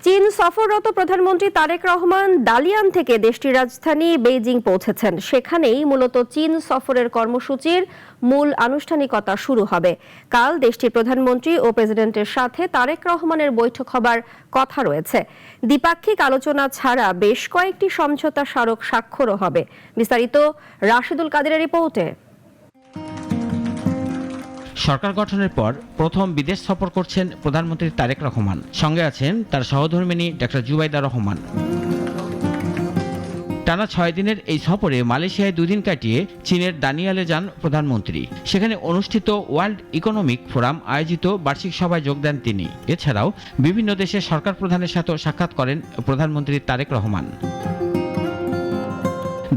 চীন সফররত প্রধানমন্ত্রী তারেক রহমান দালিয়ান থেকে দেশটির রাজধানী বেইজিং পৌঁছেছেন। সেখানেই মূলত চীন সফরের কর্মসূচির মূল আনুষ্ঠানিকতা শুরু হবে। কাল দেশটির প্রধানমন্ত্রী ও প্রেসিডেন্টের সাথে তারেক রহমানের বৈঠক হবার কথা রয়েছে। দ্বিপাক্ষিক আলোচনা ছাড়া বেশ কয়েকটি সমঝোতা স্মারক স্বাক্ষরও হবে। বিস্তারিত রাশেদুল কাদেরের রিপোর্টে। সরকার গঠনের পর প্রথম বিদেশ সফর করছেন প্রধানমন্ত্রী তারেক রহমান। সঙ্গে আছেন তার সহধর্মিণী ডক্টর জুবাইদা রহমান। টানা 6 দিনের এই সফরে মালয়েশিয়ায় 2 দিন কাটিয়ে চীনের দানিয়ালে যান প্রধানমন্ত্রী। সেখানে অনুষ্ঠিত ওয়ার্ল্ড ইকোনমিক ফোরাম আয়োজিত বার্ষিক সভায় যোগ দেন তিনি। এছাড়াও বিভিন্ন দেশের সরকার প্রধানের সাথেও সাক্ষাৎ করেন প্রধানমন্ত্রী তারেক রহমান।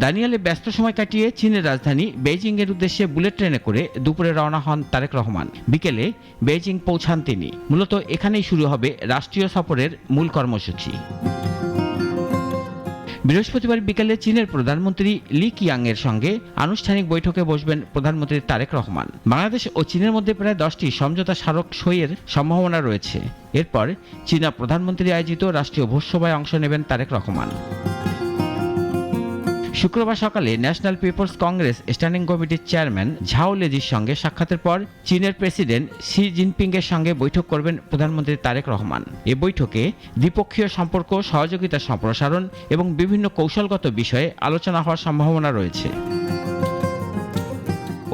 দানিয়ালে ব্যস্ত সময় কাটিয়ে চীনের রাজধানী বেইজিং এর উদ্দেশ্যে বুলেট ট্রেনে করে দুপুরে রওনা হন তারেক রহমান। বিকেলে বেইজিং পৌঁছান তিনি। মূলত এখানেই শুরু হবে রাষ্ট্রীয় সফরের মূল কর্মসূচি। বৃহস্পতিবার বিকেলে চীনের প্রধানমন্ত্রী লি কিয়াং এর সঙ্গে আনুষ্ঠানিক বৈঠকে বসবেন প্রধানমন্ত্রী তারেক রহমান। বাংলাদেশ ও চীনের মধ্যে প্রায় 10টি সমঝোতা স্মারক সইয়ের সম্ভাবনা রয়েছে। এরপর চীনা প্রধানমন্ত্রী আয়োজিত রাষ্ট্রীয় ভোজসভায় অংশ নেবেন তারেক রহমান। শুক্রবার সকালে ন্যাশনাল পিপলস কংগ্রেস স্ট্যান্ডিং কমিটির চেয়ারম্যান ঝাও লেজির সঙ্গে সাক্ষাতের পর চীনের প্রেসিডেন্ট শি জিনপিং এর সঙ্গে বৈঠক করবেন প্রধানমন্ত্রী তারেক রহমান। এ বৈঠকে দ্বিপক্ষীয় সম্পর্ক, সহযোগিতা সম্প্রসারণ এবং বিভিন্ন কৌশলগত বিষয়ে আলোচনা হওয়ার সম্ভাবনা রয়েছে।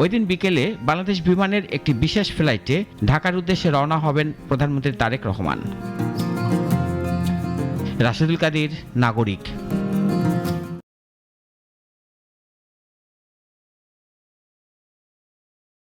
ওই দিন বিকেলে বাংলাদেশ বিমানের একটি বিশেষ ফ্লাইটে ঢাকার উদ্দেশ্যে রওনা হবেন প্রধানমন্ত্রী তারেক রহমান। রাশেদুল কাদের, নাগরিক।